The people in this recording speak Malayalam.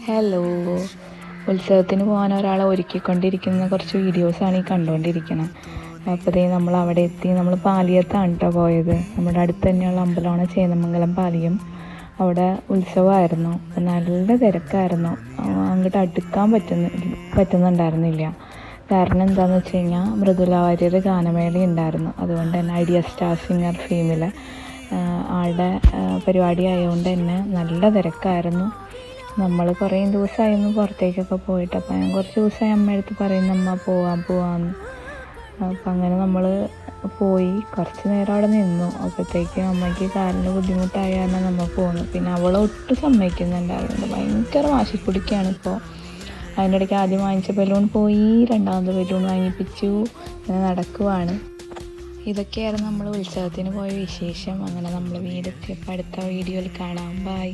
ഹലോ, ഉത്സവത്തിന് പോകാൻ ഒരാളെ ഒരുക്കിക്കൊണ്ടിരിക്കുന്ന കുറച്ച് വീഡിയോസാണ് ഈ കണ്ടുകൊണ്ടിരിക്കുന്നത്. അപ്പോൾ നമ്മൾ അവിടെ എത്തി. നമ്മൾ പാലിയത്താണ് കേട്ടോ പോയത്. നമ്മുടെ അടുത്ത് തന്നെയുള്ള അമ്പലമാണ് ചേന്നമംഗലം പാലിയം. അവിടെ ഉത്സവമായിരുന്നു. അപ്പോൾ നല്ല തിരക്കായിരുന്നു. അങ്ങോട്ട് അടുക്കാൻ പറ്റുന്നുണ്ടായിരുന്നില്ല. കാരണം എന്താണെന്ന് വെച്ച് കഴിഞ്ഞാൽ മൃദുല വാര്യർ ഗാനമേള ഉണ്ടായിരുന്നു. അതുകൊണ്ട് തന്നെ ഐഡിയ സ്റ്റാർ സിംഗർ ഫീമിലെ ആളുടെ പരിപാടി ആയതുകൊണ്ട് തന്നെ നല്ല തിരക്കായിരുന്നു. നമ്മൾ കുറേ ദിവസമായിരുന്നു പുറത്തേക്കൊക്കെ പോയിട്ട്. അപ്പം ഞാൻ കുറച്ച് ദിവസമായി അമ്മയടുത്ത് പറയുന്നു, അമ്മ പോവാമെന്ന്. അപ്പം അങ്ങനെ നമ്മൾ പോയി കുറച്ച് നേരം അവിടെ നിന്നു. അപ്പോഴത്തേക്ക് അമ്മയ്ക്ക് കാലിന് ബുദ്ധിമുട്ടായ കാരണം നമ്മൾ പോന്നു. പിന്നെ അവൾ ഒട്ടും സമ്മതിക്കുന്നുണ്ടായിരുന്നു. ഭയങ്കര വാശിക്കുടിക്കുകയാണ് ഇപ്പോൾ. അതിൻ്റെ ഇടയ്ക്ക് ആദ്യം വാങ്ങിച്ച ബലൂൺ പോയി, രണ്ടാമത് ബലൂൺ വാങ്ങിപ്പിച്ചു, അങ്ങനെ നടക്കുവാണ്. ഇതൊക്കെയായിരുന്നു നമ്മൾ ഉത്സവത്തിന് പോയ വിശേഷം. അങ്ങനെ നമ്മൾ വീടെത്തിയപ്പോൾ അടുത്ത വീഡിയോയിൽ കാണാം. ബൈ.